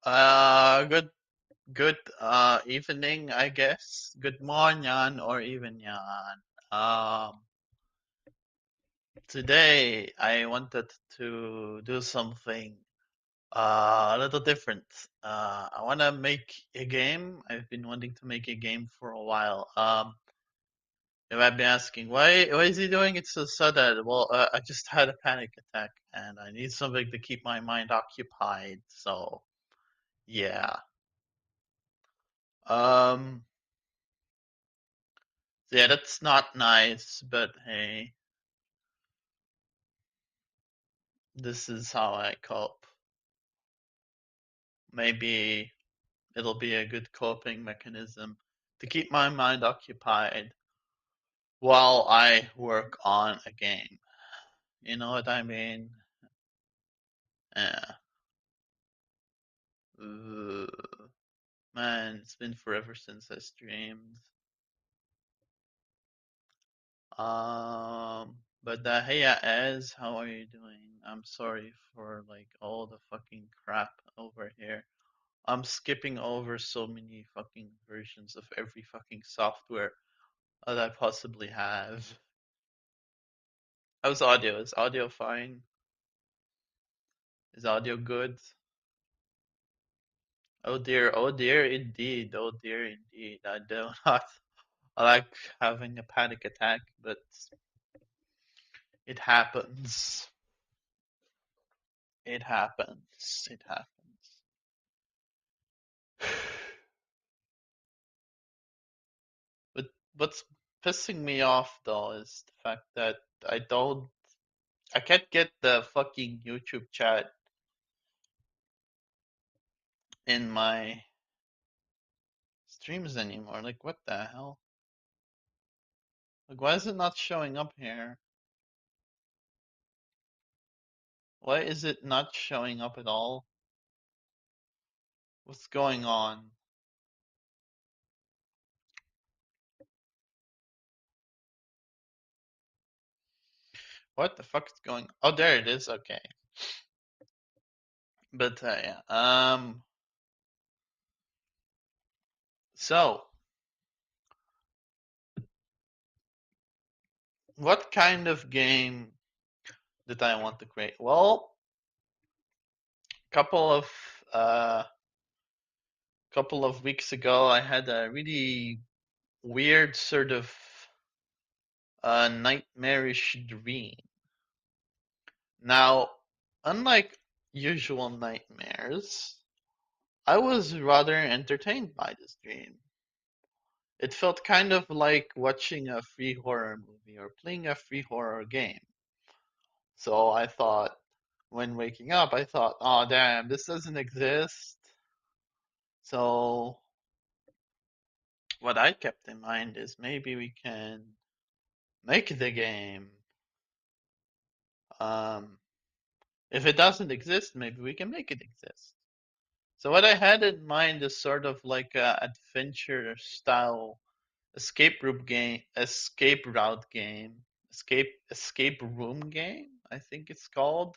Good evening, I guess. Good morning or even yan. Um, Today I wanted to do something a little different. I want to make a game. I've been wanting to make a game for a while. You might be asking, why is he doing it so sudden? Well, I just had a panic attack and I need something to keep my mind occupied. So, yeah. Um, yeah, that's not nice, but hey, this is how I cope. Maybe it'll be a good coping mechanism to keep my mind occupied while I work on a game. You know what I mean? Yeah. Ugh. Man, it's been forever since I streamed. Hey, Ez, how are you doing? I'm sorry for like all the fucking crap over here. I'm skipping over so many fucking versions of every fucking software that I possibly have. How's audio? Is audio fine? Is audio good? Oh dear indeed, oh dear indeed. I do not I like having a panic attack, but it happens. It happens. It happens. But what's pissing me off though is the fact that I don't I can't get the fucking YouTube chat in my streams anymore. Like, what the hell? Like, why is it not showing up here? Why is it not showing up at all? What's going on? What the fuck is going? Oh, there it is. Okay, but yeah. So what kind of game did I want to create? Well, couple of uh, couple of weeks ago, I had a really weird sort of nightmarish dream. Now, unlike usual nightmares, I was rather entertained by this dream. It felt kind of like watching a free horror movie or playing a free horror game. So I thought, when waking up, I thought, oh damn, this doesn't exist. So what I kept in mind is maybe we can make the game. Um, if it doesn't exist, maybe we can make it exist. So what I had in mind is sort of like a adventure style escape route game, escape room game, I think it's called,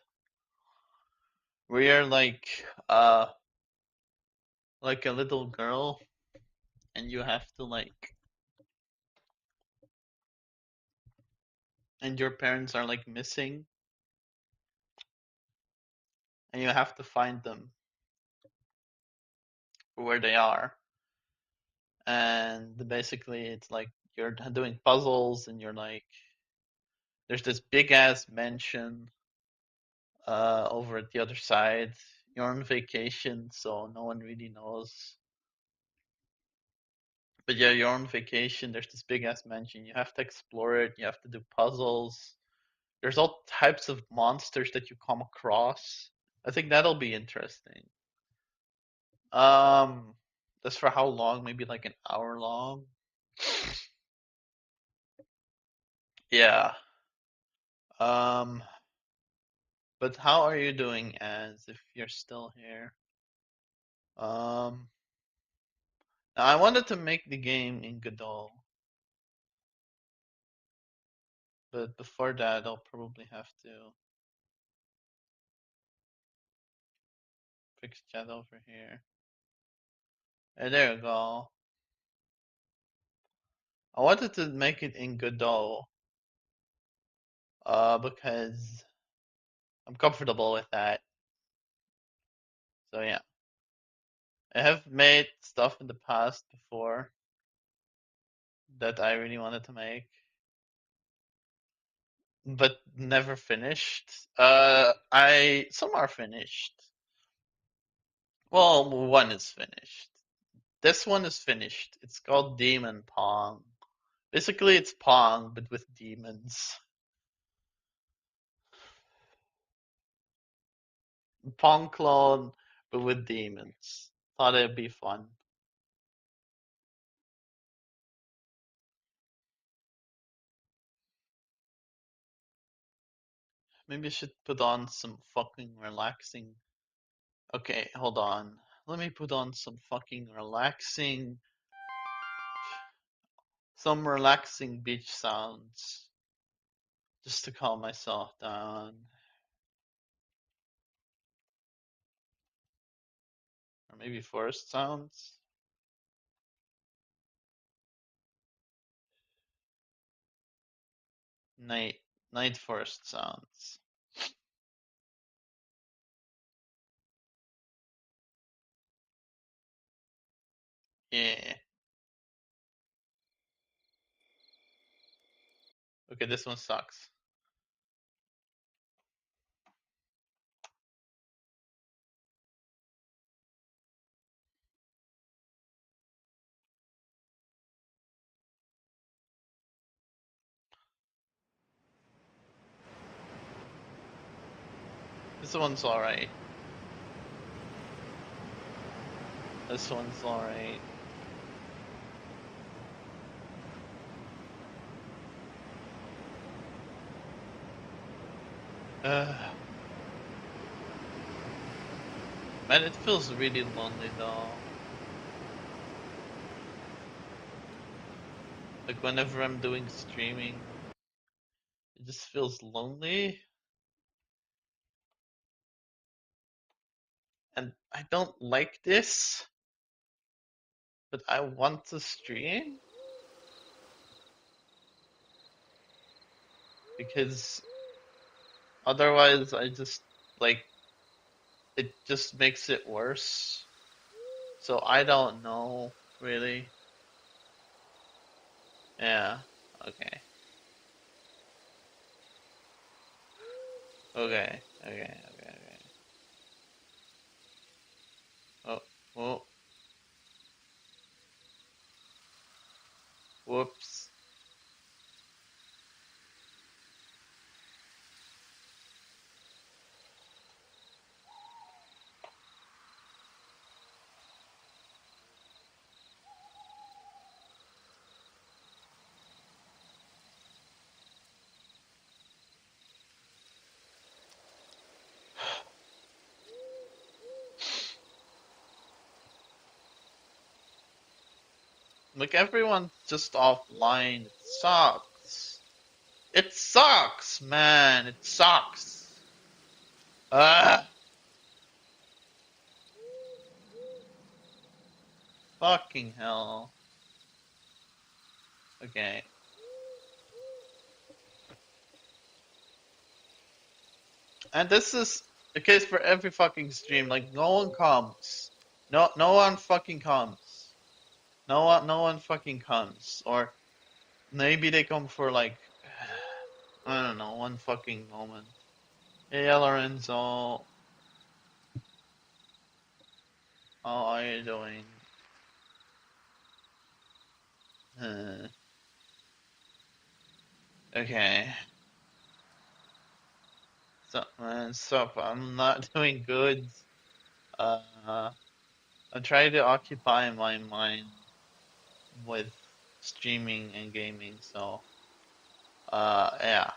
where you're like a little girl and you have to like and your parents are like missing and you have to find them where they are. And basically it's like you're doing puzzles and you're like there's this big ass mansion over at the other side. You're on vacation, so no one really knows. But yeah, you're on vacation. There's this big ass mansion. You have to explore it. You have to do puzzles. There's all types of monsters that you come across. I think that'll be interesting. Um, that's for how long? Maybe like an hour long. Yeah. Um, but how are you doing as if you're still here? Um, now I wanted to make the game in Godot, but before that I'll probably have to fix chat over here. And there we go. I wanted to make it in Godot, because I'm comfortable with that. So yeah, I have made stuff in the past before that I really wanted to make, but never finished. I some are finished. Well, one is finished. This one is finished. It's called Demon Pong. Basically, it's Pong but with demons. Pong clone but with demons. Thought it'd be fun. Maybe I should put on some fucking relaxing. Okay, hold on. Let me put on some fucking relaxing. Some relaxing beach sounds. Just to calm myself down. Or maybe forest sounds. Night. Night forest sounds. Yeah. Okay, this one sucks. This one's alright. This one's alright. Uh, man, it feels really lonely though. Like whenever I'm doing streaming, it just feels lonely. And I don't like this, but I want to stream because otherwise I just like it just makes it worse. So I don't know really. Yeah. Okay. Okay. Okay. Okay. Okay. Oh. Oh. Whoops. Like everyone's just offline. It sucks. It sucks, man. It sucks. Ah, fucking hell. Okay. And this is the case for every fucking stream. Like no one comes. No one fucking comes. No one fucking comes. Or maybe they come for like I don't know, one fucking moment. Hey Lorenzo, how are you doing? Uh, okay. So man, sup, I'm not doing good. Uh I'm trying to occupy my mind with streaming and gaming, so yeah.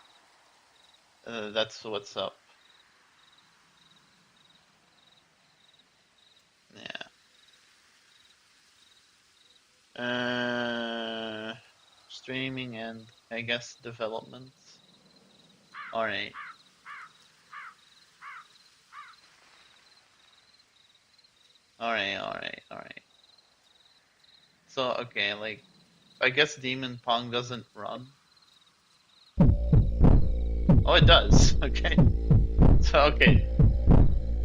That's what's up. Yeah. Streaming and I guess development. All right. Alright, alright, alright. So, okay, like, I guess Demon Pong doesn't run. Oh, it does. Okay. So, okay.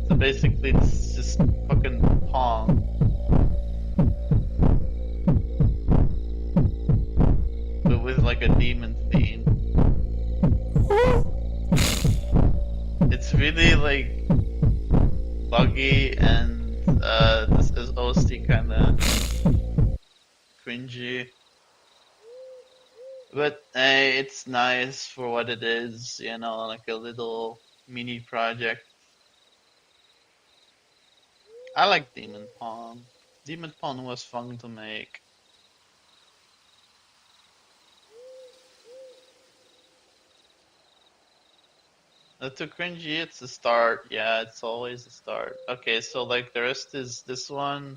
So basically, it's just fucking Pong, but with like a demon theme. It's really like buggy and this is OST kind of cringy, but it's nice for what it is. You know, like a little mini project. I like Demon Pong. Demon Pong was fun to make. Too cringy, it's a start. Yeah, it's always a start. Okay, so like the rest is this one.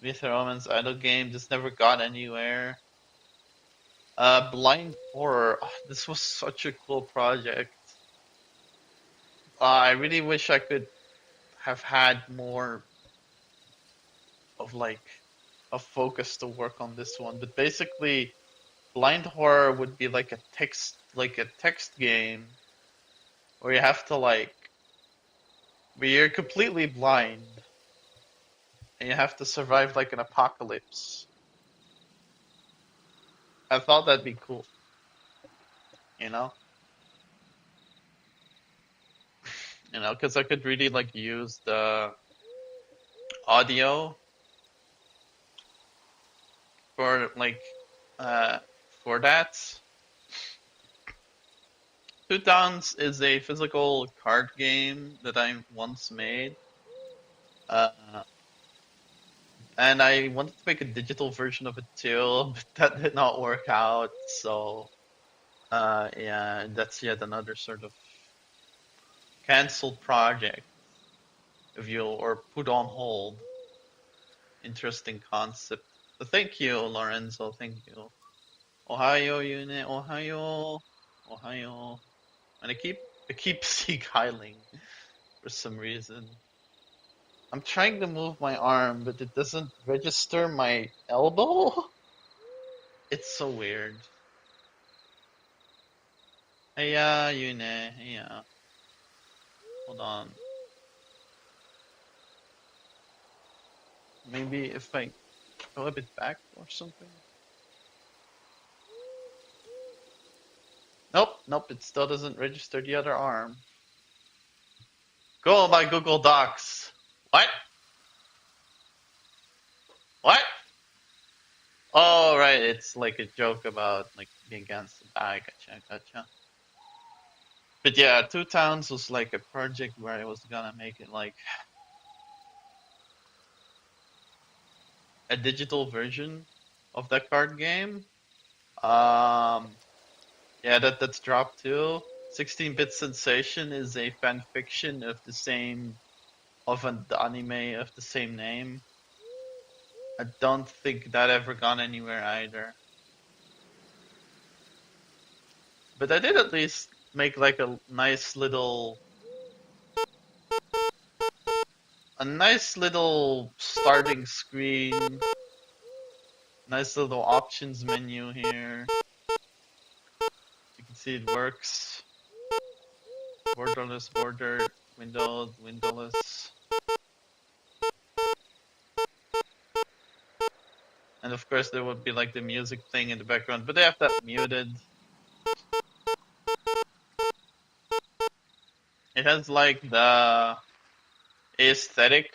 With Roman's idle game, this never got anywhere. Blind Horror. This was such a cool project. I really wish I could have had more of like a focus to work on this one. But basically, Blind Horror would be like a text game where you have to like where you're completely blind and you have to survive like an apocalypse. I thought that'd be cool, you know? You know, because I could really like use the audio for like uh for that. Two Towns is a physical card game that I once made. Uh and I wanted to make a digital version of it too, but that did not work out. So yeah, that's yet another sort of canceled project if you or put on hold. Interesting concept. But thank you, Lorenzo. Thank you. Ohio unit, Ohio, Ohio. And I keep seek hiling for some reason. I'm trying to move my arm, but it doesn't register my elbow. It's so weird. Hey, unit. Hey, hold on. Maybe if I go a bit back or something. Nope, nope. It still doesn't register the other arm. Go by Google Docs. What? What? Oh, right. It's like a joke about like being against the bag. Gotcha, gotcha. But yeah, Two Towns was like a project where I was gonna make it like a digital version of that card game. Um, yeah, that's dropped too. 16-bit Sensation is a fan fiction of the same the anime of the same name. I don't think that ever gone anywhere either. But I did at least make like a nice little starting screen, nice little options menu here. You can see it works. Borderless, bordered, windowed, windowless. And of course there would be like the music thing in the background, but they have that muted. It has like the aesthetic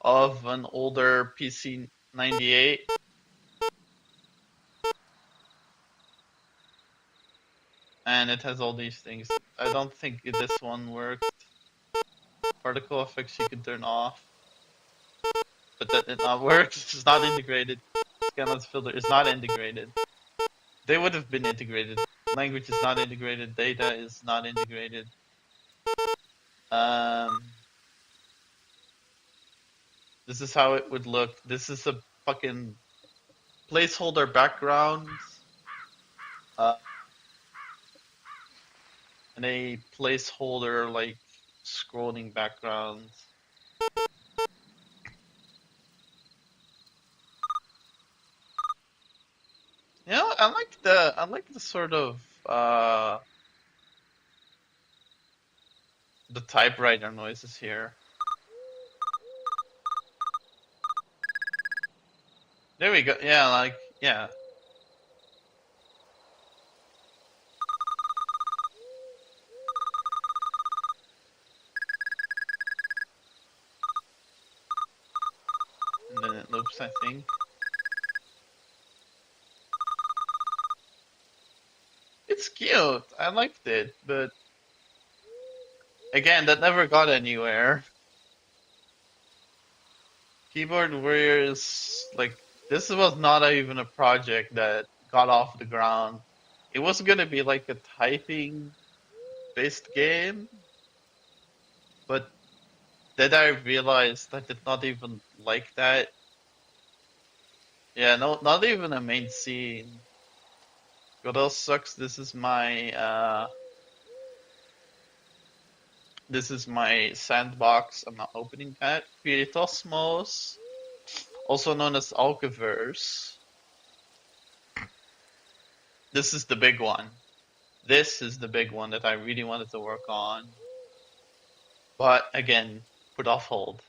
of an older PC 98. And it has all these things. I don't think this one worked. Particle effects you can turn off, but that did not work. It's not integrated. Scanless filter is not integrated. They would have been integrated. Language is not integrated. Data is not integrated. Um, this is how it would look. This is a fucking placeholder background, uh, and a placeholder like scrolling background. I like the sort of the typewriter noises here. There we go. Yeah, like yeah. And then it loops, I think. It's cute. I liked it, but again, that never got anywhere. Keyboard Warriors, like this was not even a project that got off the ground. It was gonna be like a typing based game, but then I realized I did not even like that. Yeah, no, not even a main scene. What else sucks? This is my sandbox. I'm not opening that. Creatosmos, also known as Alkaverse. This is the big one. This is the big one that I really wanted to work on. But again, put off hold.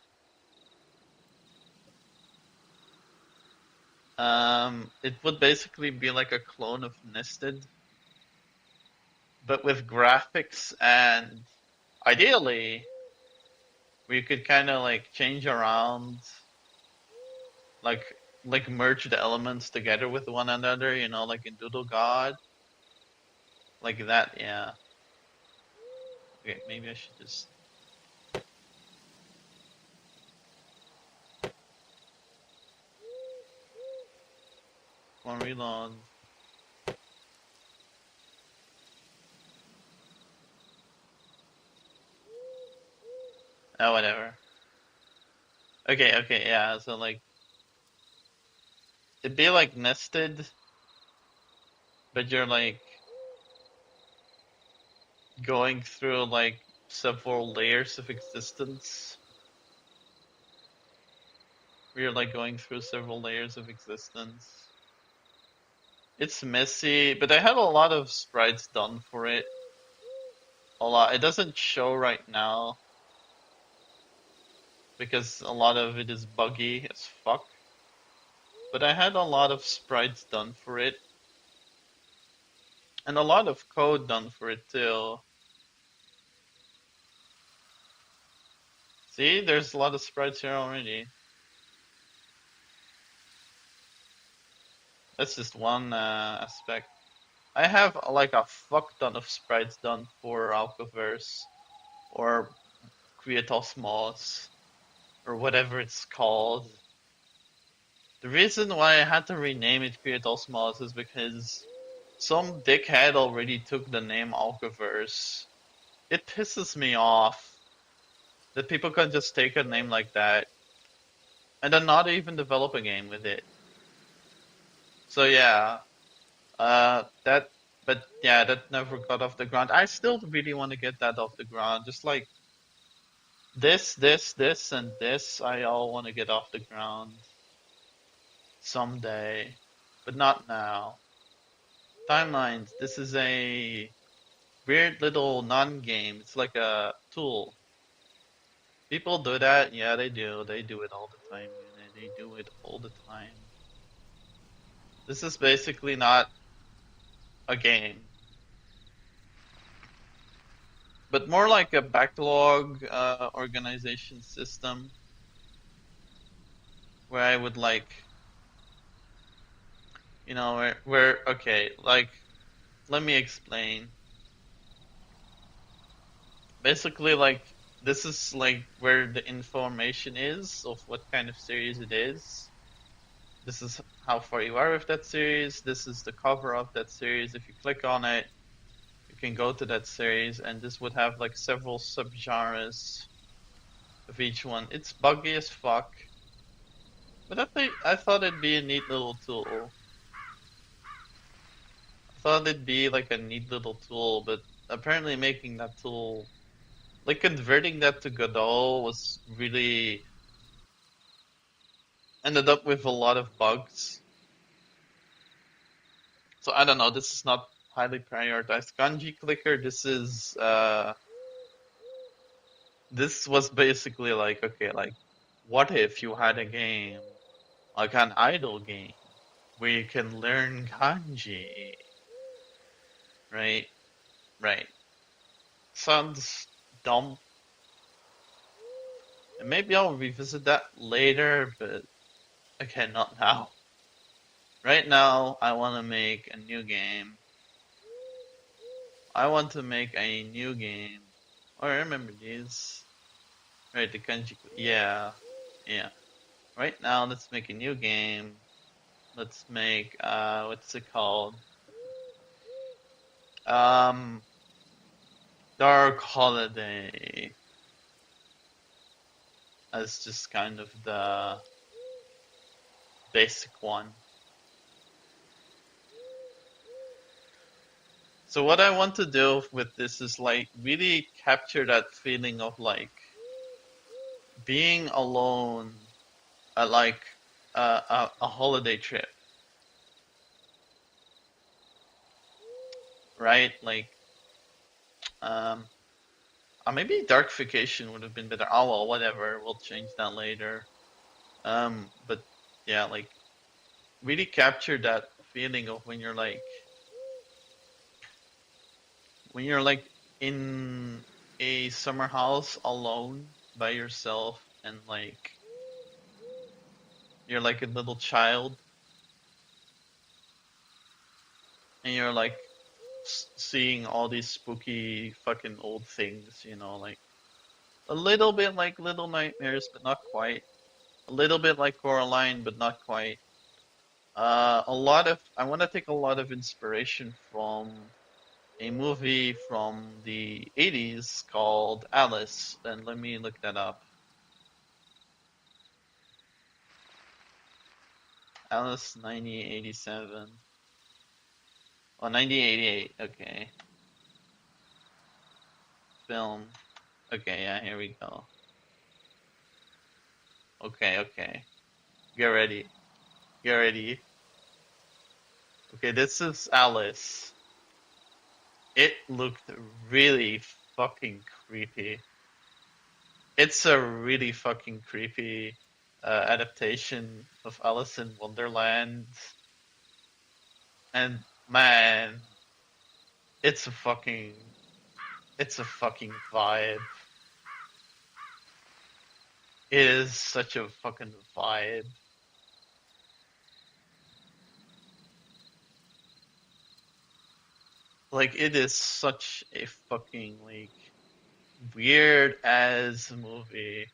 It would basically be like a clone of Nested, but with graphics, and ideally we could kind of like change around, like merge the elements together with one another, you know, like in Doodle God, like that. Yeah. Okay, maybe I should just. One reload. Oh, whatever. Okay, okay, yeah. So like, it'd be like nested, but you're like going through like several layers of existence. We're like going through several layers of existence. It's messy, but I have a lot of sprites done for it. A lot. It doesn't show right now because a lot of it is buggy as fuck. But I had a lot of sprites done for it, and a lot of code done for it too. See, there's a lot of sprites here already. That's just one aspect. I have like a fuck ton of sprites done for Alkaverse or Creatosmos or whatever it's called. The reason why I had to rename it Creatosmos is because some dickhead already took the name Alkaverse. It pisses me off that people can just take a name like that and then not even develop a game with it. So yeah, that, but yeah, that never got off the ground. I still really want to get that off the ground. Just like this, and this, I all want to get off the ground someday, but not now. Timelines. This is a weird little non-game. It's like a tool. People do that. Yeah, they do. They do it all the time. They do it all the time. This is basically not a game, but more like a backlog organization system where I would like, you know, okay, like, let me explain. Basically, like, this is like where the information is of what kind of series it is. This is how far you are with that series. This is the cover of that series. If you click on it, you can go to that series, and this would have like several subgenres of each one. It's buggy as fuck, but I thought it'd be a neat little tool. I thought it'd be like a neat little tool, but apparently making that tool, like converting that to Godot, was really ended up with a lot of bugs. So I don't know. This is not highly prioritized. Kanji clicker. This was basically like, okay, like, what if you had a game, like an idle game, where you can learn kanji, right? Right. Sounds dumb. And maybe I'll revisit that later, but okay, not now. Right now, I want to make a new game. I want to make a new game. Oh, I remember these. Right, the kanji. Yeah, yeah. Right now, let's make a new game. Let's make what's it called? Um, Dark Holiday as just kind of the basic one. So what I want to do with this is like really capture that feeling of like being alone at like a holiday trip, right? Like um maybe Dark Vacation would have been better. Oh well, whatever. We'll change that later. But yeah, like really capture that feeling of when you're like in a summer house alone by yourself and like you're like a little child and you're like seeing all these spooky fucking old things, like a little bit like Little Nightmares, but not quite. A little bit like Coraline, but not quite. I want to take a lot of inspiration from a movie from the 80s called Alice, and let me look that up. Alice 1987. Oh, 1988. Okay. Film. Okay, yeah, here we go. Okay, okay. Get ready. Get ready. Okay, this is Alice. It looked really fucking creepy. It's a really fucking creepy adaptation of Alice in Wonderland. And man, it's a fucking it's a fucking vibe. It is such a fucking vibe. Like it is such a fucking like weird ass movie.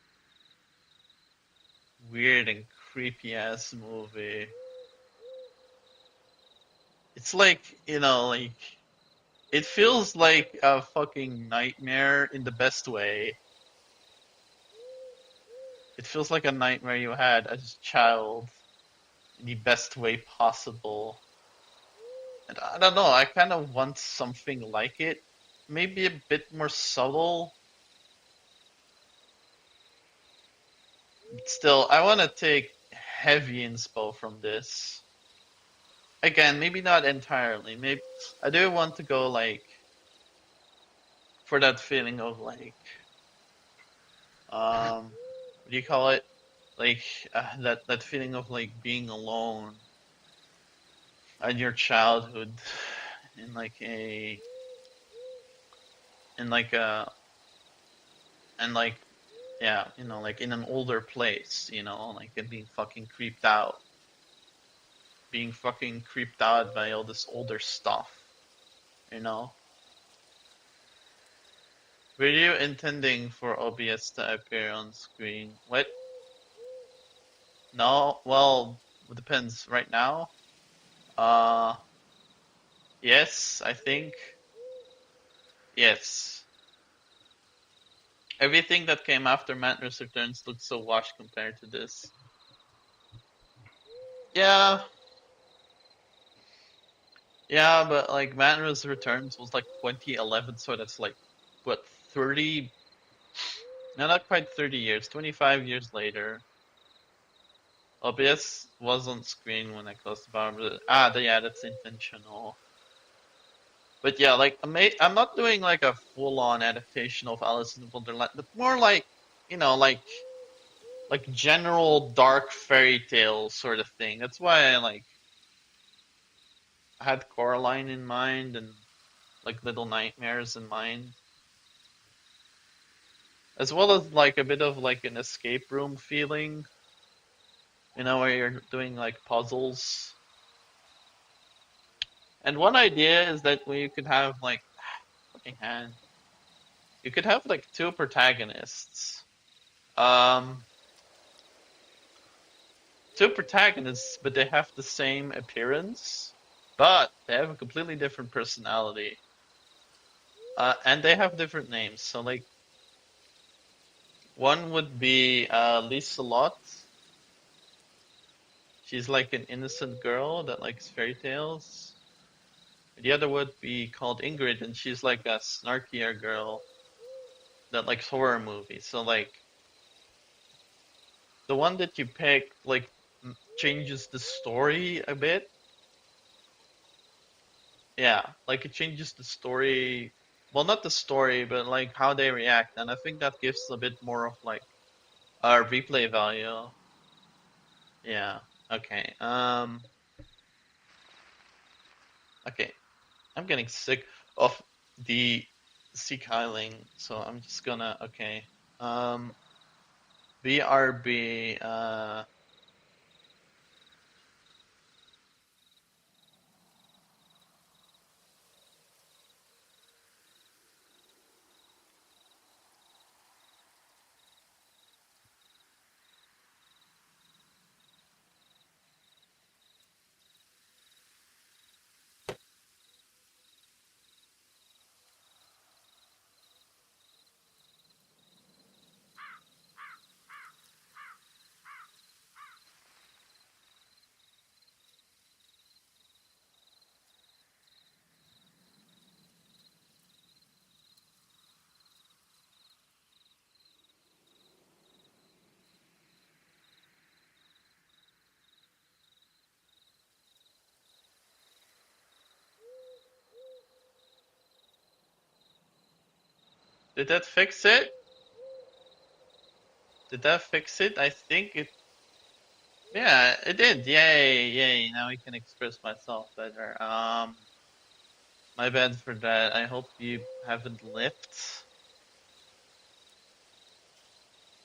Weird and creepy ass movie. It's like, like it feels like a fucking nightmare in the best way. It feels like a nightmare you had as a child in the best way possible. And I don't know, I kind of want something like it. Maybe a bit more subtle. Still, I want to take heavy inspo from this. Again, maybe not entirely. Maybe I do want to go like for that feeling of like what do you call it? Like that feeling of like being alone in your childhood in like a in like a and like yeah, like in an older place, like and being fucking creeped out by all this older stuff, you know. Were you intending for OBS to appear on screen? What? No? Well, it depends. Right now? Uh, yes, I think. Yes. Everything that came after Madness Returns looks so washed compared to this. Yeah, yeah, but like Madness Returns was like 2011, so that's like, what, 30? No, not quite 30 years, 25 years later. OBS was on screen when I closed the bar, but yeah, that's intentional. But yeah, like I'm not doing like a full-on adaptation of Alice in Wonderland, but more like, you know, like general dark fairy tale sort of thing. That's why I had Coraline in mind and like Little Nightmares in mind, as well as like a bit of like an escape room feeling, where you're doing like puzzles. And one idea is that you could have like fucking hand. You could have like two protagonists. Um, Two protagonists, but they have the same appearance, but they have a completely different personality. And they have different names. So like one would be Lisa Lot. She's like an innocent girl that likes fairy tales. The other would be called Ingrid, and she's like a snarkier girl that likes horror movies. So like the one that you pick like changes the story a bit. Yeah, like it changes the story. Well, not the story, but like how they react, and I think that gives a bit more of like replay value. Yeah. Okay. Okay. I'm getting sick of the Seakyling, so I'm just gonna okay. Um. BRB. Did that fix it? Did that fix it? I think it. Yeah, it did. Yay, yay. Now I can express myself better. My bad for that. I hope you haven't left.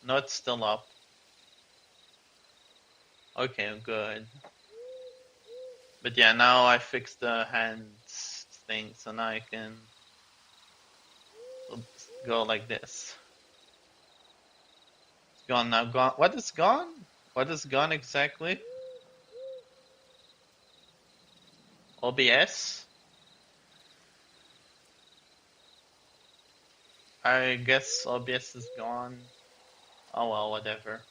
No, it's still up. Okay, good. But yeah, now I fixed the hands thing, so now I can go like this. It's gone now. Gone. What is gone? What is gone exactly? OBS? I guess OBS is gone. Oh well, whatever.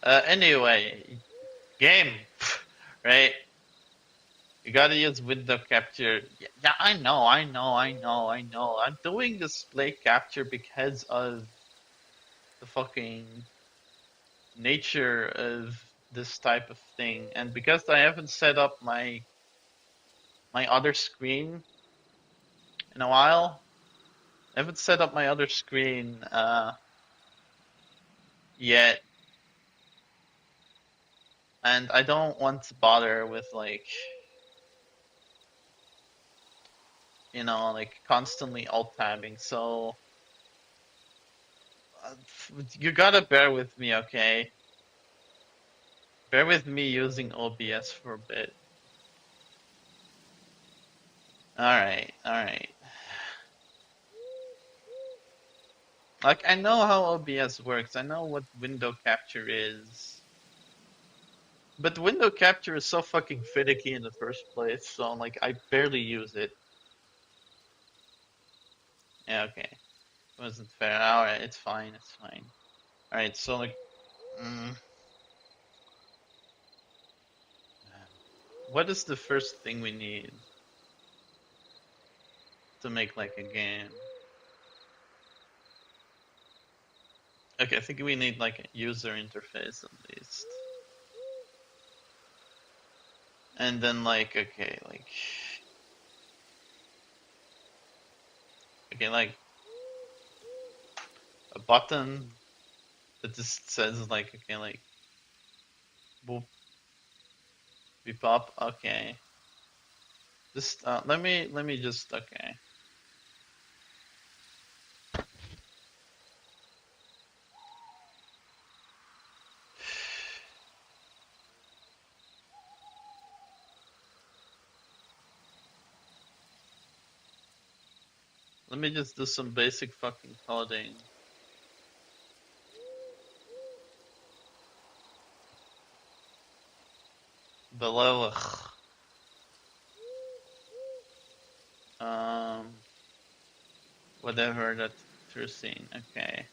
Anyway, game, right? You gotta use window capture. Yeah, I know. I'm doing display capture because of the fucking nature of this type of thing, and because I haven't set up my other screen in a while. I haven't set up my other screen yet, and I don't want to bother with like like constantly alt tabbing. So uh, you gotta bear with me, okay? Bear with me using OBS for a bit. All right, all right. Like I know how OBS works. I know what window capture is. But window capture is so fucking finicky in the first place, so like I barely use it. Yeah, okay. It wasn't fair. Alright, it's fine, it's fine. Alright, so like mm, what is the first thing we need to make like a game? Okay, I think we need like a user interface at least. And then like okay, like a button that just says like okay, like boop, beep up. Okay, just let me just okay. Let me just do some basic fucking coding. Below, um, whatever that you're seeing. Okay.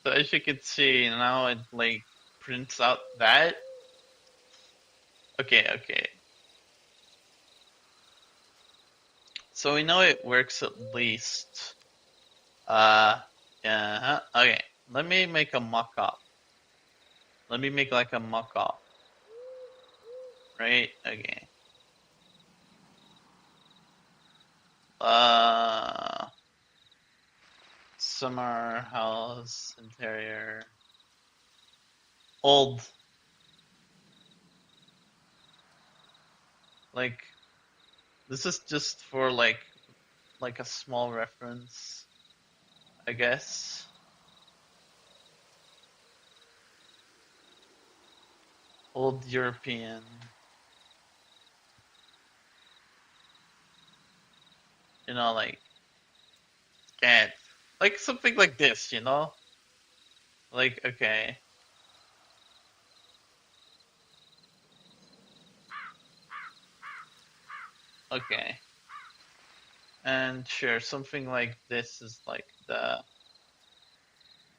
So as you can see, now it like prints out that. Okay, okay. So we know it works at least. Yeah. Okay. Let me make a mock-up. Let me make like a mock-up. Right? Okay. Uh, Summer house interior. Old. Like this is just for like a small reference, I guess. Old European. You know, like cat. Like something like this, you know? Like okay. Okay. And sure, something like this is like the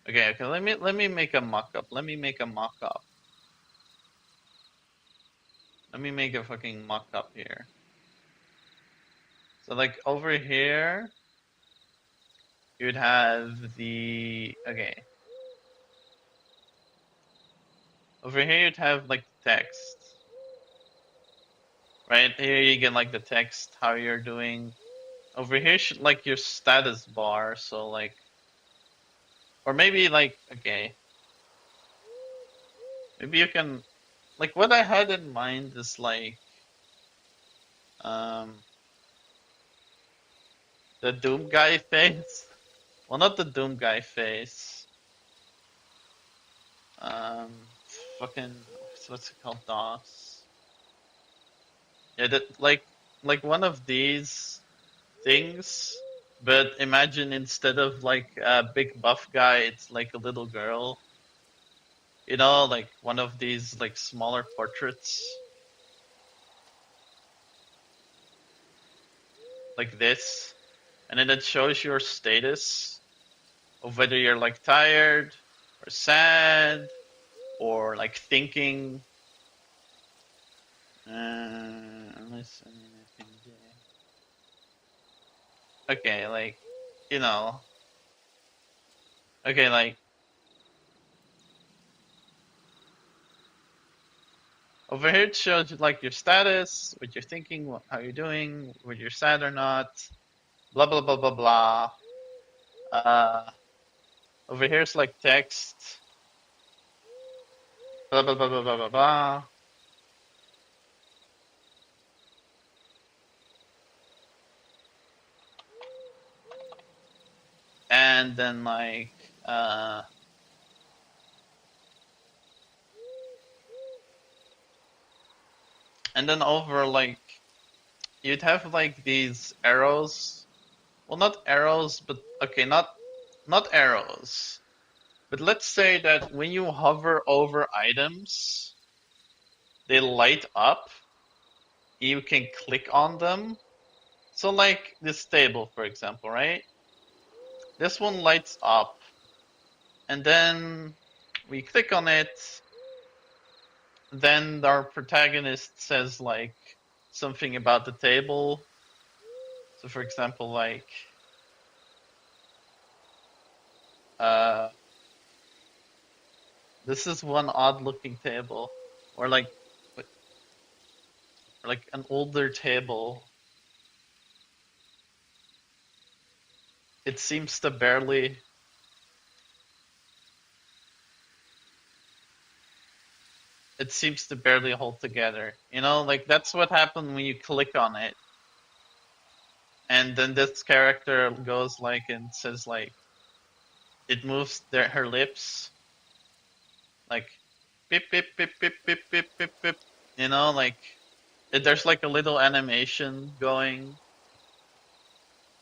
okay, okay, let me make a mock-up. Let me make a mock-up. Let me make a fucking mock-up here. So like over here you'd have the okay. Over here you'd have like the text. Right? Here you get like the text, how you're doing. Over here should like your status bar, so like or maybe like okay. Maybe you can like what I had in mind is like um the Doom guy face. Well, not the Doom guy face. Um, fucking what's it called? DOS. Yeah, that like one of these things. But imagine instead of like a big buff guy, it's like a little girl. You know, like one of these like smaller portraits, like this, and then it shows your status of whether you're like tired or sad or like thinking. Unless anything. Okay, like, you know, okay, like over here it shows you like your status, what you're thinking, how you're doing, whether you're sad or not, blah blah blah blah blah. Uh, Over here it's like text, blah blah blah blah blah blah blah. And then like and then over like you'd have like these arrows. Well, not arrows, but okay, not arrows. But let's say that when you hover over items, they light up. You can click on them. So like this table, for example, right? This one lights up, and then we click on it. Then our protagonist says like something about the table. So for example, like uh, This is one odd looking table. Or like an older table. It seems to barely it seems to barely hold together. You know, like that's what happened when you click on it. And then this character goes like and says like it moves her lips like beep beep beep beep beep beep beep beep. You know, like there's like a little animation going.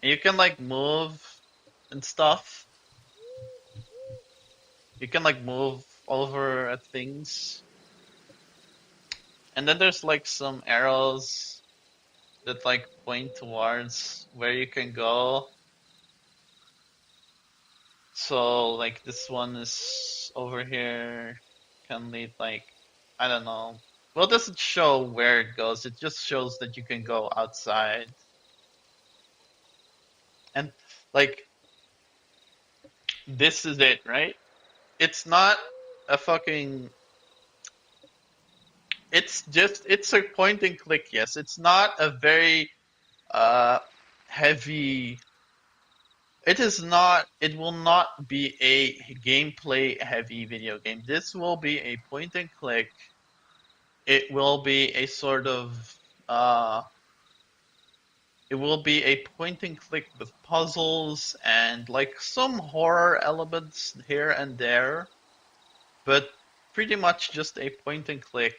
And you can like move and stuff. You can like move over at things. And then there's like some arrows that like point towards where you can go. So like this one is over here can lead like I don't know. Well, it doesn't show where it goes. It just shows that you can go outside. And like this is it, right? It's not a fucking it's a point and click, yes. It's not a very uh heavy it will not be a gameplay heavy video game. This will be a point and click. It will be a sort of uh it will be a point and click with puzzles and like some horror elements here and there, but pretty much just a point and click.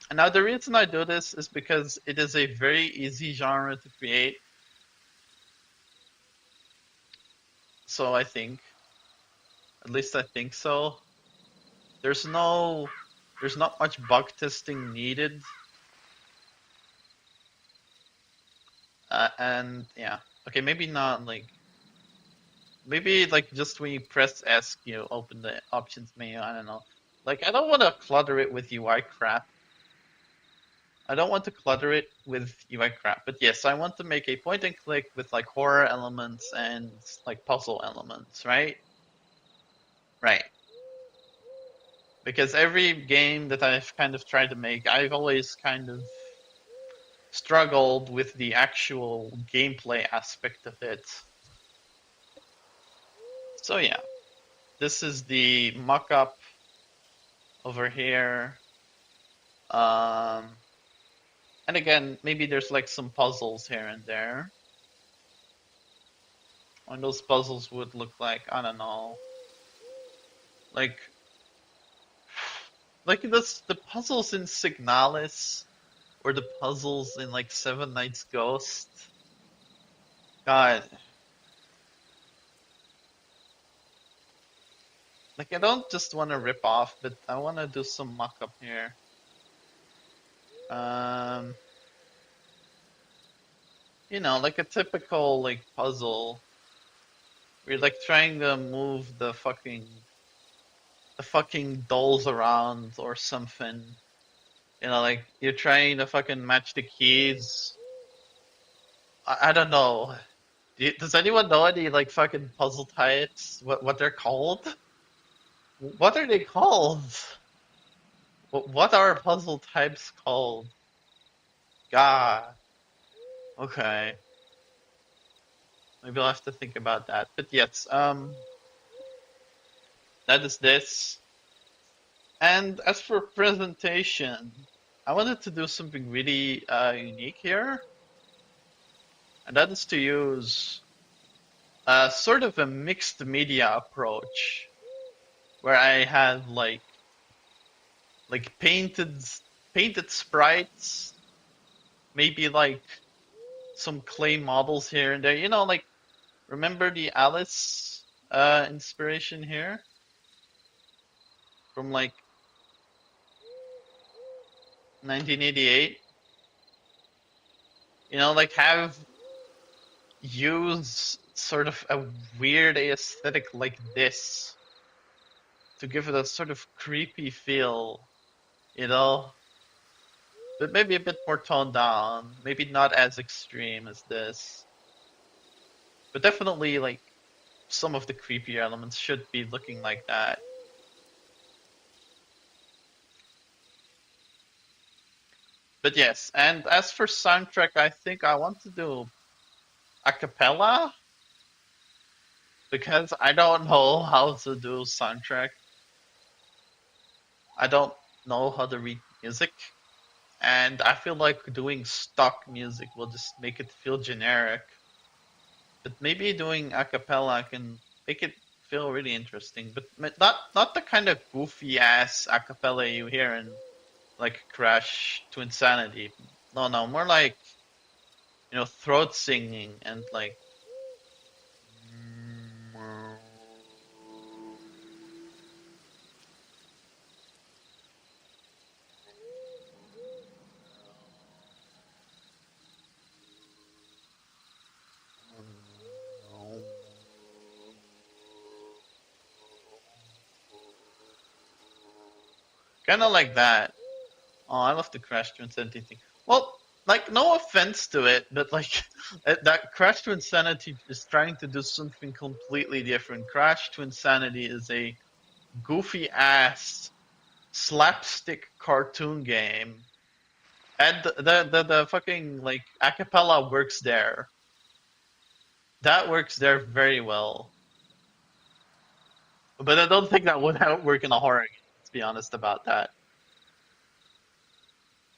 And now the reason I do this is because it is a very easy genre to create. So I think, at least I think so. There's no, there's not much bug testing needed. And yeah, okay, maybe not like, maybe like just when you press S, you open the options menu. I don't know. Like I don't want to clutter it with UI crap. I don't want to clutter it with UI crap, but yes, I want to make a point and click with like horror elements and like puzzle elements, right? Right. Because every game that I've kind of tried to make, I've always kind of struggled with the actual gameplay aspect of it. So yeah, this is the mock-up over here. And again, maybe there's like some puzzles here and there. And those puzzles would look like, I don't know, like the puzzles in Signalis or the puzzles in like Seven Nights Ghost. God, like I don't just want to rip off, but I want to do some mock-up here. Um, you know, like a typical like puzzle. We're like trying to move the fucking dolls around or something. You know, like you're trying to fucking match the keys. I don't know. Does anyone know any like fucking puzzle types? What they're called? What are they called? What are puzzle types called? God. Okay. Maybe I'll have to think about that. But yes, that is this. And as for presentation, I wanted to do something really unique here, and that is to use sort of a mixed media approach, where I had like painted sprites, maybe like some clay models here and there. You know, like remember the Alice inspiration here from like 1988? You know, like have use sort of a weird aesthetic like this to give it a sort of creepy feel, you know? But maybe a bit more toned down, maybe not as extreme as this. But definitely like some of the creepier elements should be looking like that. But yes, and as for soundtrack, I think I want to do a cappella because I don't know how to do soundtrack. I don't know how to read music, and I feel like doing stock music will just make it feel generic. But maybe doing a cappella can make it feel really interesting, but not the kind of goofy ass a cappella you hear in like Crash to Insanity. No, no, more like throat singing and like. Kind of like that. Oh, I love the Crash to Insanity thing. Well, like, no offense to it, but like, that Crash to Insanity is trying to do something completely different. Crash to Insanity is a goofy ass slapstick cartoon game, and the fucking like acapella works there. That works there very well. But I don't think that would work in a horror game. Let's be honest about that.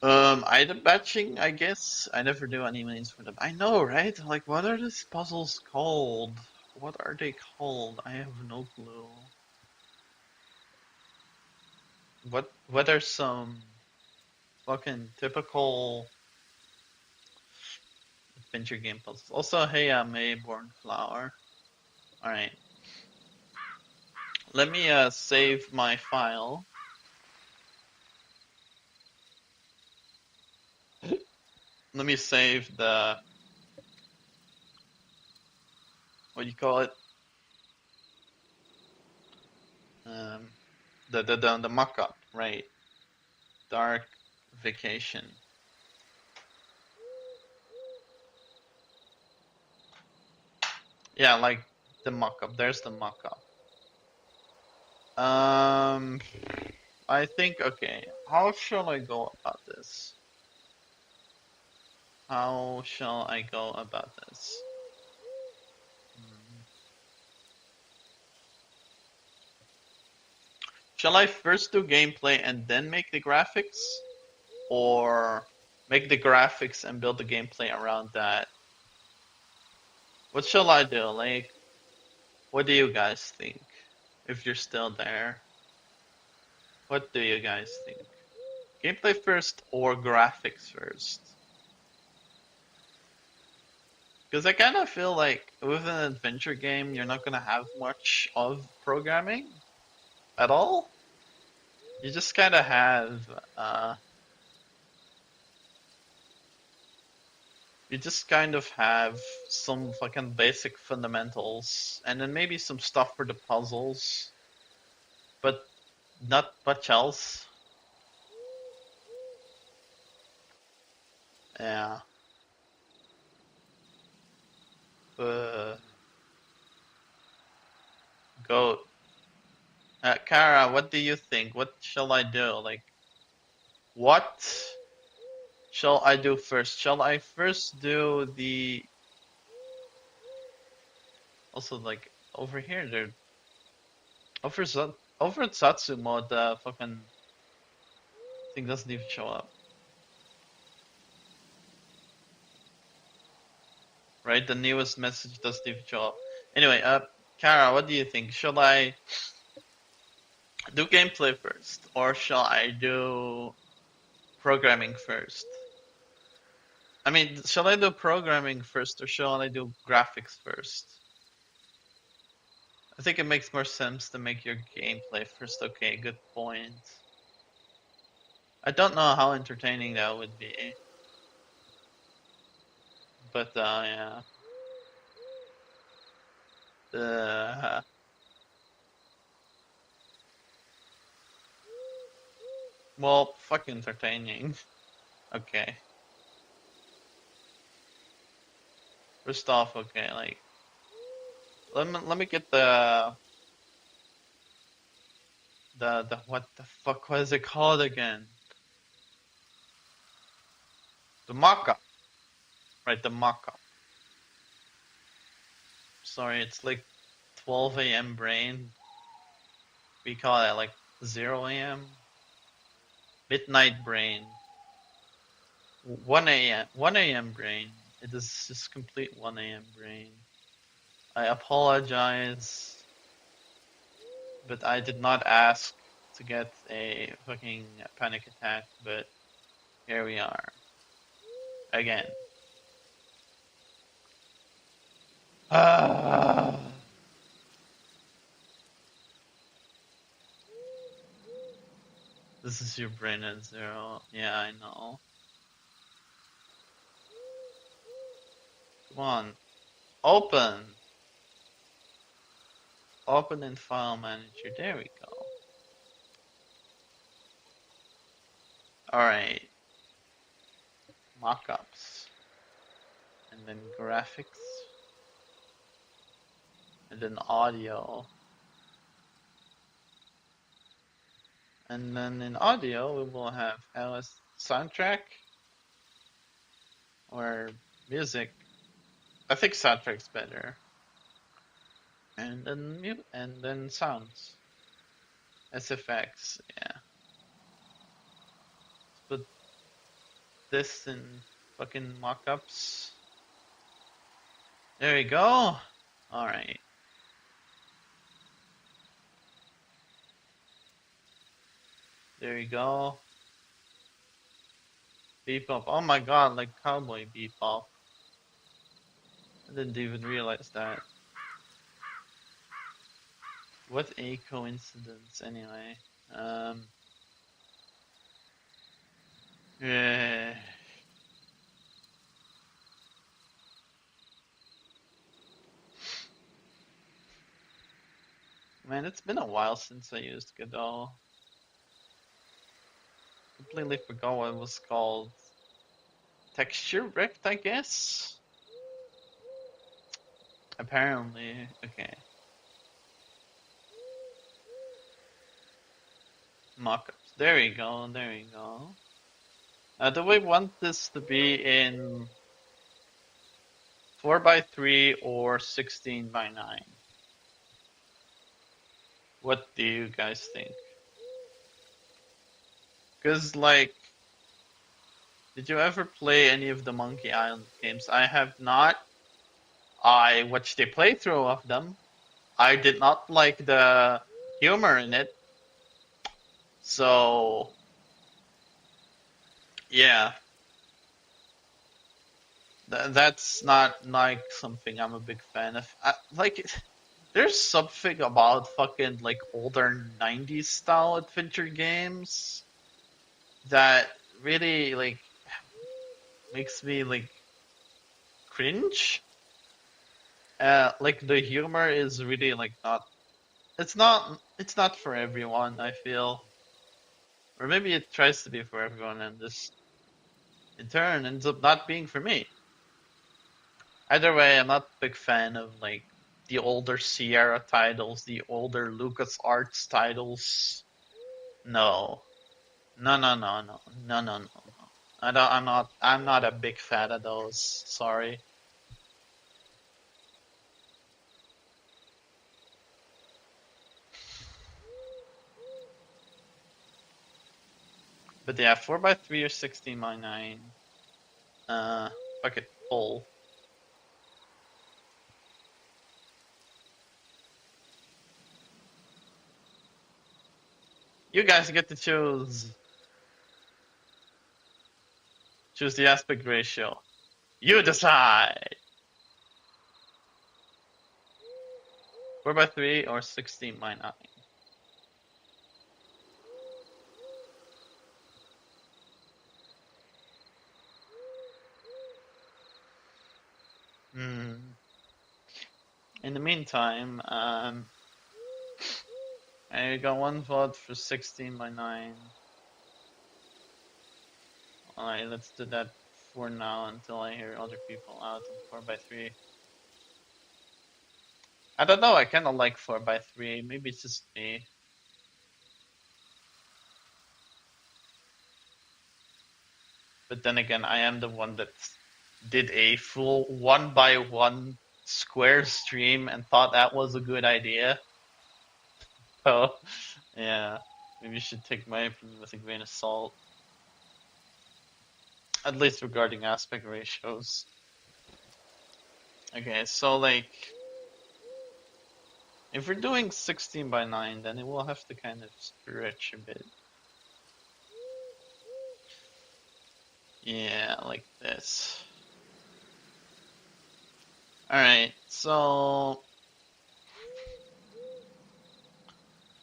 Item batching, I guess. I never do any mains for them. I know, right? Like, what are these puzzles called? What are they called? I have no clue. What are some fucking typical adventure game puzzles? Also, hey, I'm Mayborn Flower. Alright. Let me save my file. Let me save the what do you call it? Um the mock-up, right? Dark Vacation. Yeah, like the mock-up. There's the mock-up. Um, I think, okay, how shall I go about this? How shall I go about this? Hmm. Shall I first do gameplay and then make the graphics? Or make the graphics and build the gameplay around that? What shall I do? Like, what do you guys think? If you're still there, what do you guys think? Gameplay first or graphics first? Because I kind of feel like with an adventure game, you're not gonna have much of programming at all. You just kind of have, you just kind of have some fucking basic fundamentals, and then maybe some stuff for the puzzles, but not much else. Yeah. Uh, go, Kara. What do you think? What shall I do? Like, what shall I do first? Shall I first do the also like over here? There over at Satsumo, the fucking thing doesn't even show up. Right? The newest message doesn't even show up. Anyway, Kara, what do you think? Shall I do gameplay first, or shall I do programming first? I mean, shall I do programming first, or shall I do graphics first? I think it makes more sense to make your gameplay first. Okay, good point. I don't know how entertaining that would be, but yeah. Uh, well, fuck entertaining. Okay. First off, okay, like let me get the what the fuck was it called again? The mock-up, right? The mock-up. Sorry, it's like 12 a.m. brain. We call it like 0 a.m. Midnight brain. 1 a.m. 1 a.m. brain. It is just complete 1 a.m. brain. I apologize, but I did not ask to get a fucking panic attack, but here we are. Again. This is your brain at 0. Yeah, I know. Come on. Open. Open in File Manager. There we go. Alright. Mockups. And then graphics. And then audio. And then in audio, we will have LS soundtrack or music. I think soundtrack's better. And then sounds. SFX, yeah. Let's put this in fucking mockups. There we go. Alright. There you go. Bebop. Oh my god, like Cowboy Bebop. I didn't even realize that. What a coincidence, anyway. Yeah. Man, it's been a while since I used Godot. Completely forgot what it was called. Texture Rect, I guess? Apparently, okay. Mockups. There we go, there we go. Do we want this to be in 4:3 or 16:9? What do you guys think? Because, like, did you ever play any of the Monkey Island games? I have not. I watched a playthrough of them. I did not like the humor in it. So, yeah. That's not like something I'm a big fan of. Like, there's something about fucking like older 90s style adventure games that really like makes me like cringe. Like the humor is really like not. It's not for everyone, I feel. Or maybe it tries to be for everyone and just in turn ends up not being for me. Either way, I'm not a big fan of like the older Sierra titles, the older LucasArts titles. No. No, no, no, no, no, no, no, no. I'm not a big fan of those. Sorry. But yeah, 4:3 or 16:9. Fuck it, full. You guys get to choose. Choose the aspect ratio. You decide. 4:3 or 16:9. In the meantime, I got one vote for 16:9. Alright, let's do that for now until I hear other people out on 4:3. I don't know, I kinda like 4:3. Maybe it's just me. But then again, I am the one that did a full 1x1 square stream and thought that was a good idea. So, yeah, maybe you should take my opinion with a grain of salt, at least regarding aspect ratios. Okay, so like, if we're doing 16:9, then it will have to kind of stretch a bit. Yeah, like this. Alright, so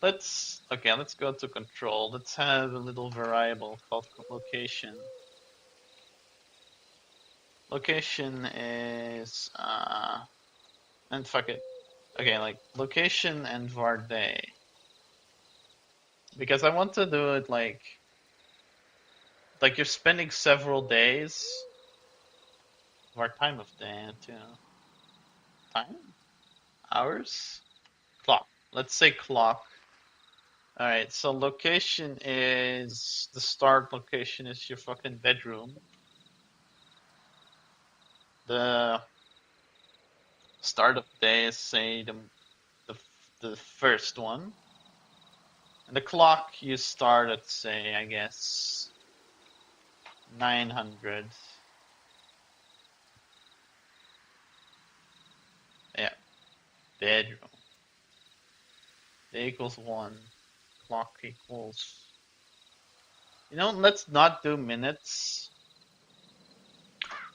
let's go to control. Let's have a little variable called location. Location is and fuck it. Okay, like location and var day. Because I want to do it like you're spending several days. Var time of day too. Time? Hours? Clock. Let's say clock. Alright, so location is the start location is your fucking bedroom. The start of day is say the the first one. And the clock you start at say I guess 900. Yeah, bedroom. Day equals 1. Clock equals. You know, let's not do minutes.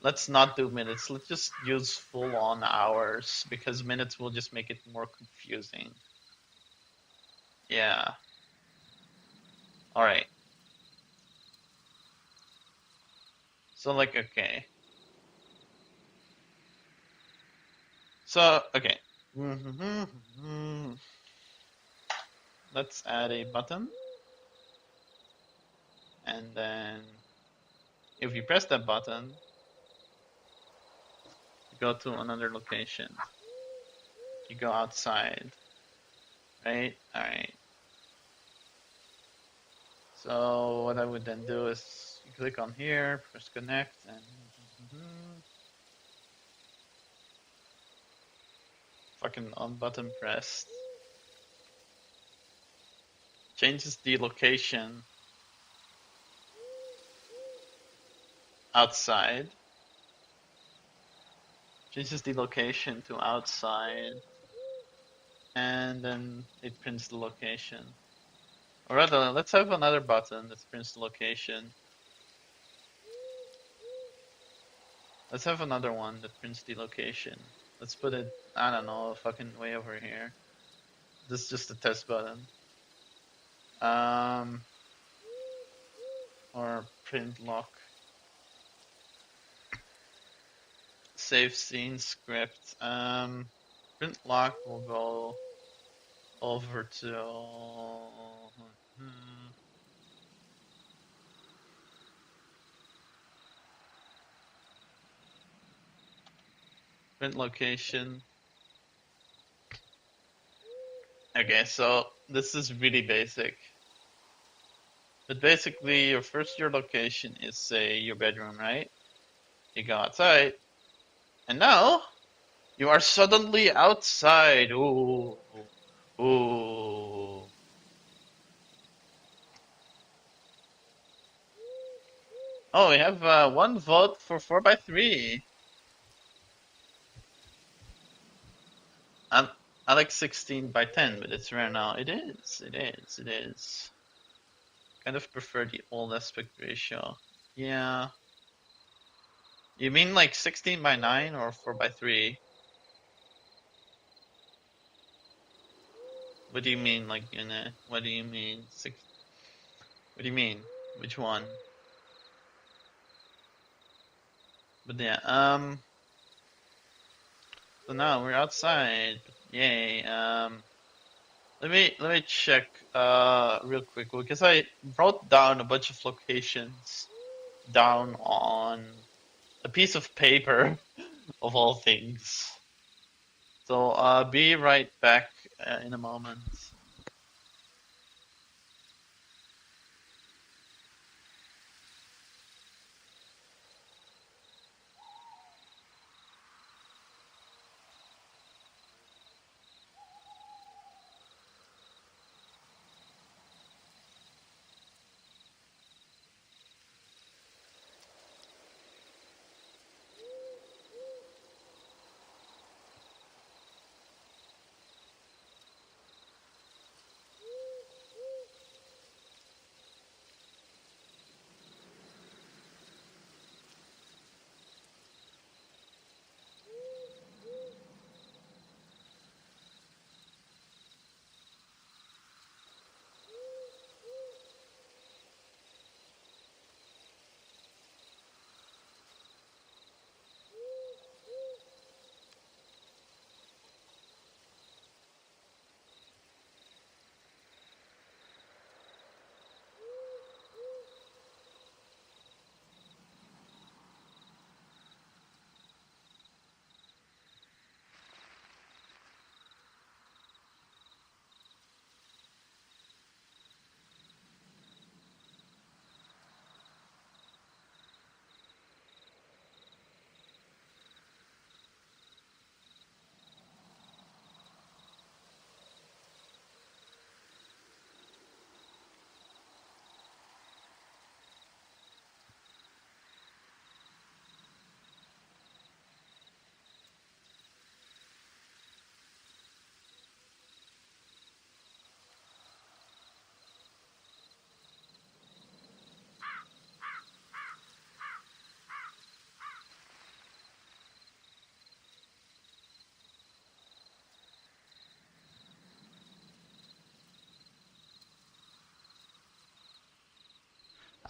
Let's not do minutes. Let's just use full on hours because minutes will just make it more confusing. Yeah. Alright. So, like, okay. So, okay. Let's add a button. And then, if you press that button, you go to another location. You go outside. Right? Alright. So, what I would then do is you click on here, press connect, and fucking on button pressed. Changes the location outside. Changes the location to outside. And then it prints the location. Or rather, let's have another button that prints the location. Let's have another one that prints the location. Let's put it, I don't know, fucking way over here. This is just a test button. Or print lock. Save scene script. Print lock will go over to print location. Okay, so this is really basic. But basically, your location is say your bedroom, right? You go outside, and now you are suddenly outside. Ooh, ooh. Oh, we have one vote for 4x3. I like 16:10, but it's rare now. It is, it is, it is. Kind of prefer the old aspect ratio. Yeah. You mean like 16:9 or 4x3? What do you mean, like, what do you mean? What do you mean? Which one? But yeah, so now we're outside. Yay. Let me check real quick because I wrote down a bunch of locations down on a piece of paper of all things. So be right back in a moment.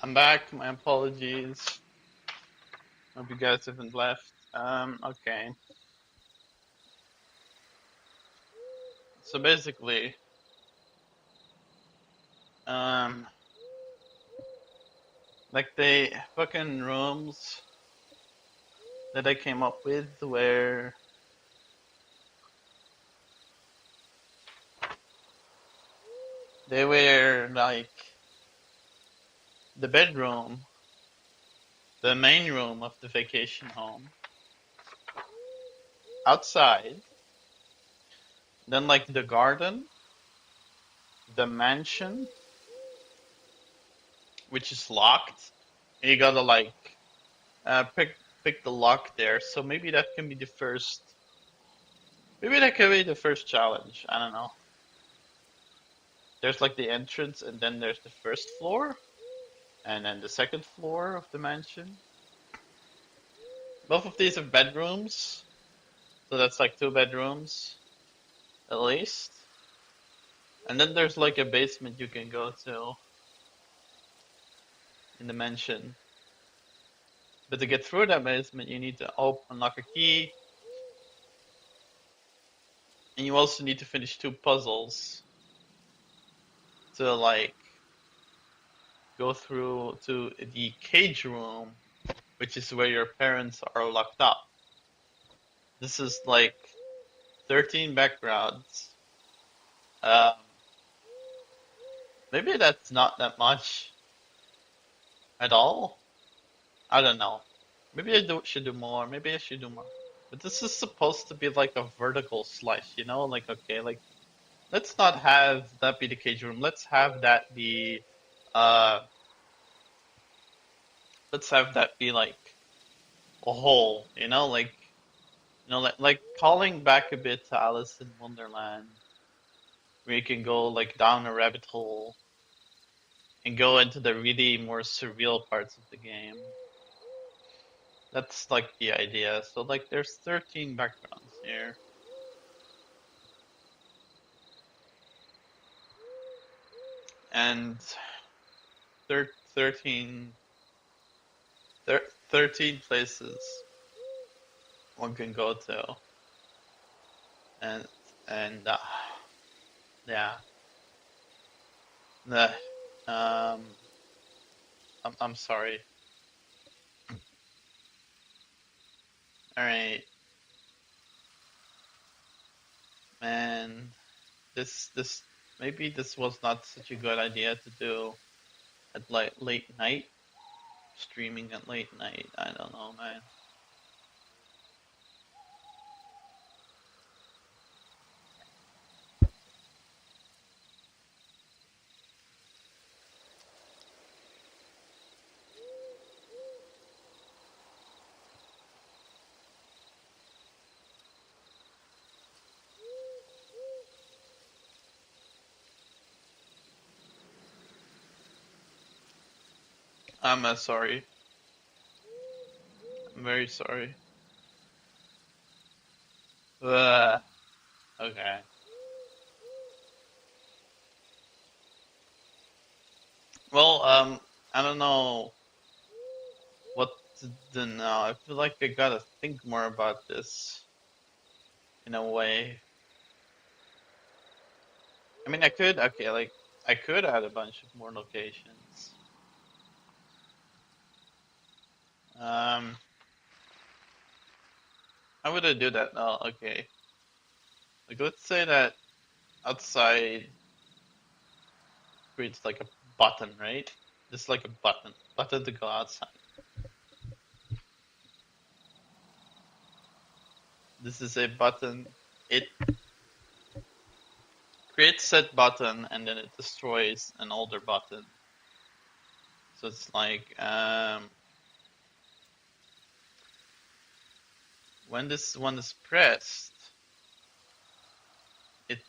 I'm back. My apologies. Hope you guys haven't left. Okay. So basically, um, like the fucking rooms that I came up with where they were like the bedroom, the main room of the vacation home, outside, then like the garden, the mansion, which is locked. And you gotta like pick the lock there. So maybe that can be the first. Maybe that could be the first challenge. I don't know. There's like the entrance, and then there's the first floor, and then the second floor of the mansion. Both of these have bedrooms, so that's like two bedrooms at least. And then there's like a basement you can go to in the mansion. But to get through that basement, you need to unlock a key, and you also need to finish two puzzles to like go through to the cage room, which is where your parents are locked up. This is like 13 backgrounds. Um, Maybe that's not that much at all. I don't know. Maybe should do more. Maybe I should do more. But this is supposed to be like a vertical slice, you know? Like, okay, like, let's not have that be the cage room. Uh, let's have that be like a hole, you know? Like calling back a bit to Alice in Wonderland, where you can go like down a rabbit hole and go into the really more surreal parts of the game. That's like the idea. So like there's 13 backgrounds here. And thir 13 thir 13 places one can go to. And and yeah. The I'm sorry. All right. Man, this maybe this was not such a good idea to do at like late night, streaming at late night. I don't know, man. I'm sorry. I'm very sorry. Ugh. Okay. Well, I don't know what to do now. I feel like I gotta think more about this in a way. I mean, okay, like, I could add a bunch of more locations. Um, how would I do that? Oh, okay. Like, let's say that outside creates like a button, right? Just like a button to go outside. This is a button. It creates said button and then it destroys an older button. So it's like, when this one is pressed, it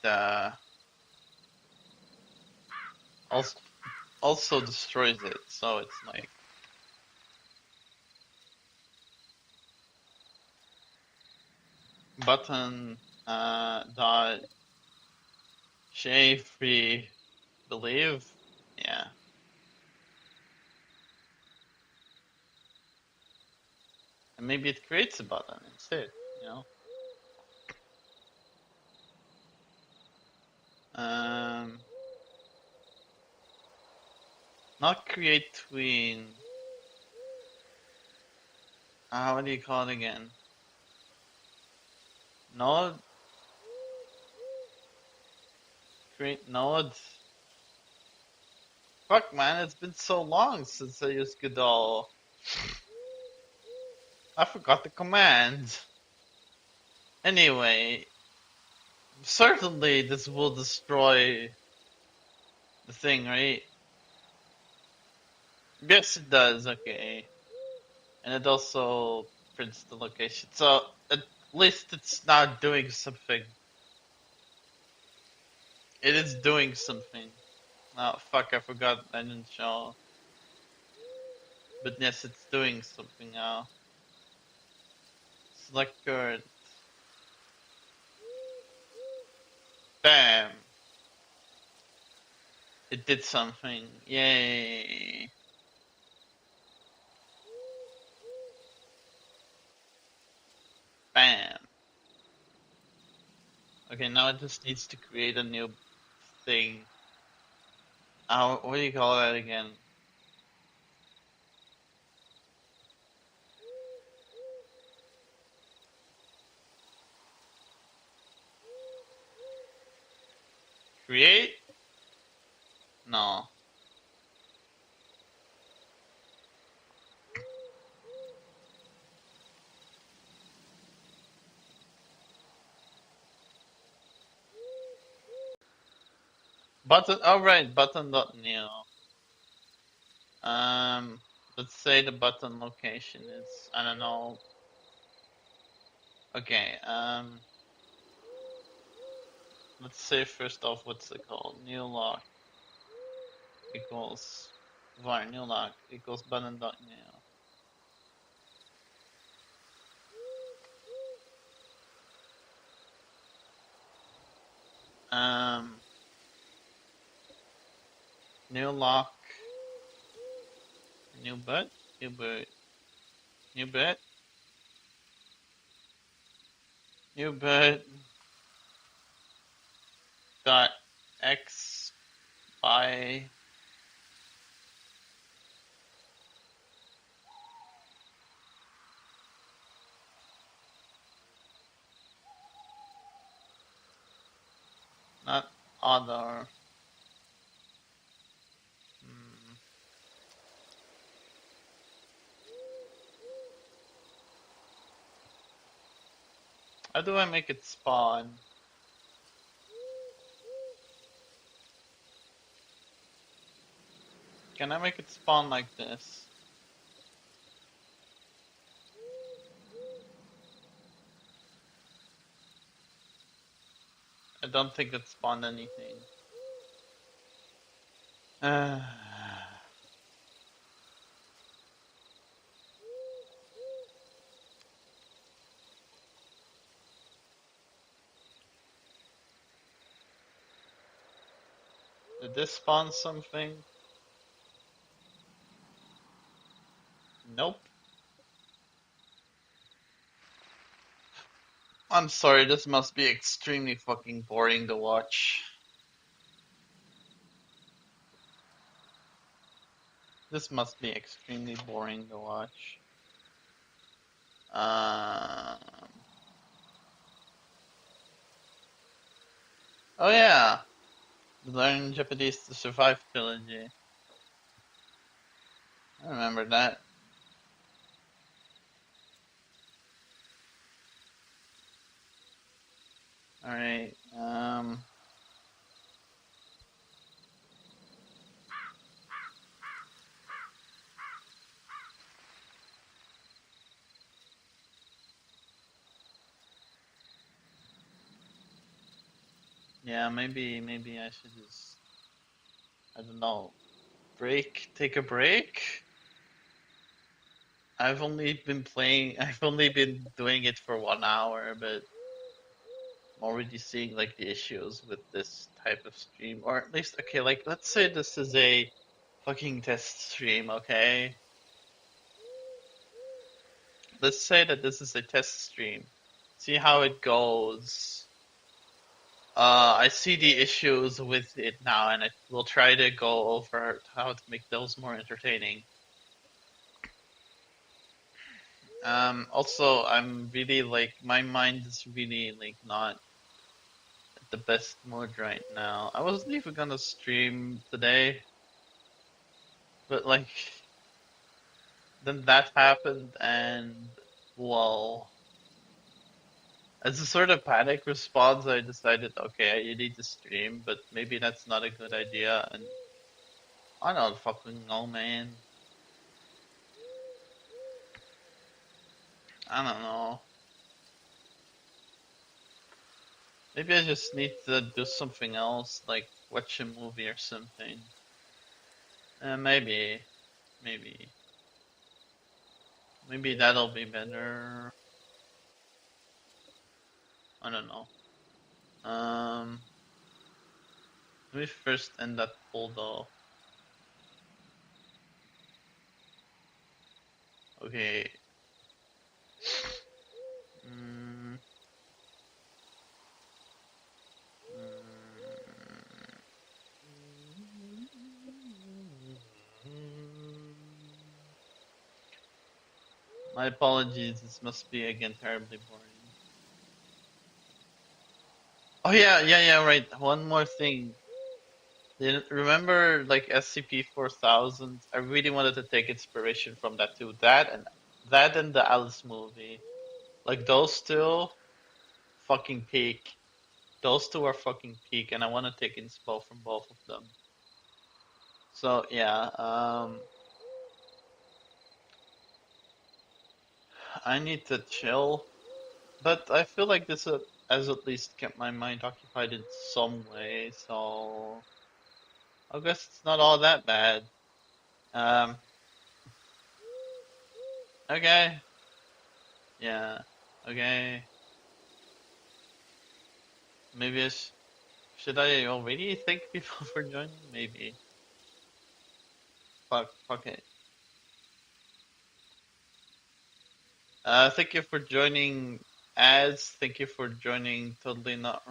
also destroys it. So it's like button dot shave free believe. Yeah. And maybe it creates a button instead, you know? Um, Not create tween. What do you call it again? Node? Create node? Fuck man, it's been so long since I used Godot. I forgot the command. Anyway, certainly this will destroy the thing, right? Yes, it does, okay. And it also prints the location. So at least it's not doing something. It is doing something. Oh fuck, I forgot I didn't show. But yes, it's doing something now. Select current. Bam! It did something. Yay! Bam! Okay, now it just needs to create a new thing. What do you call that again? Create? No. Button. Oh right, button.new. Um, let's say the button location is, I don't know. Okay. Let's say first off, what's it called? New lock equals var new lock equals button.new. Um, New lock, new bit, new bit, new bit, new bit dot x by not other. Hmm. How do I make it spawn? Can I make it spawn like this? I don't think it spawned anything. Uh, did this spawn something? Nope. I'm sorry, this must be extremely fucking boring to watch. This must be extremely boring to watch. Um, oh yeah, learn Japanese to survive trilogy. I remember that. Alright, yeah, maybe I should just, I don't know, take a break? I've only been doing it for 1 hour, but I'm already seeing like the issues with this type of stream. Or at least, okay, like let's say this is a fucking test stream, okay? let's say that this is a test stream. See how it goes. I see the issues with it now, and I will try to go over how to make those more entertaining. Also, I'm really like my mind is really like not at the best mood right now. I wasn't even gonna stream today, but like then that happened, and well, as a sort of panic response, I decided, okay, I need to stream, but maybe that's not a good idea, and I don't fucking know, man. I don't know. Maybe I just need to do something else, like watch a movie or something. Maybe, maybe, maybe that'll be better. I don't know. Um, Let me first end that poll though. Okay. Mm, my apologies. This must be again terribly boring. Oh yeah, yeah, yeah. Right. One more thing. Remember, like SCP-4000? I really wanted to take inspiration from that too. That and the Alice movie. Like those two, fucking peak. Those two are fucking peak, and I want to take inspo from both of them. So yeah, I need to chill, but I feel like this has at least kept my mind occupied in some way. So I guess it's not all that bad. Um, okay, yeah, okay. Maybe should I already thank people for joining? Maybe. Fuck it. Thank you for joining Ads. Thank you for joining Totally Not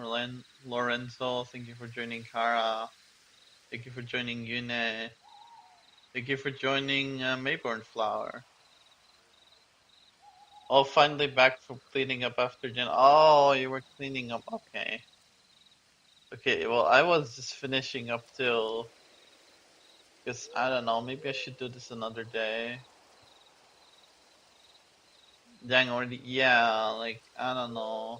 Lorenzo. Thank you for joining Kara. Thank you for joining Yune. Thank you for joining Mayborn Flower. Oh, finally back from cleaning up after Jen. Oh, you were cleaning up. Okay. Okay, well, I was just finishing up too. Because I don't know, maybe I should do this another day. Dang, already. Yeah, like, I don't know.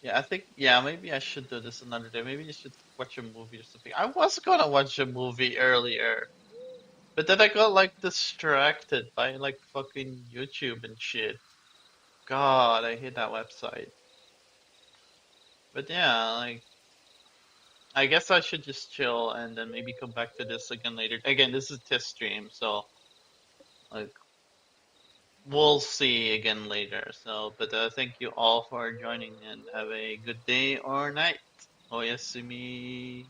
Yeah, I think, yeah, maybe I should do this another day. Maybe you should watch a movie or something. I was gonna watch a movie earlier, but then I got like distracted by like fucking YouTube and shit. God, I hate that website. But yeah, like, I guess I should just chill and then maybe come back to this again later. Again, this is test stream, so like we'll see again later. So, but thank you all for joining and have a good day or night. Oyasumi.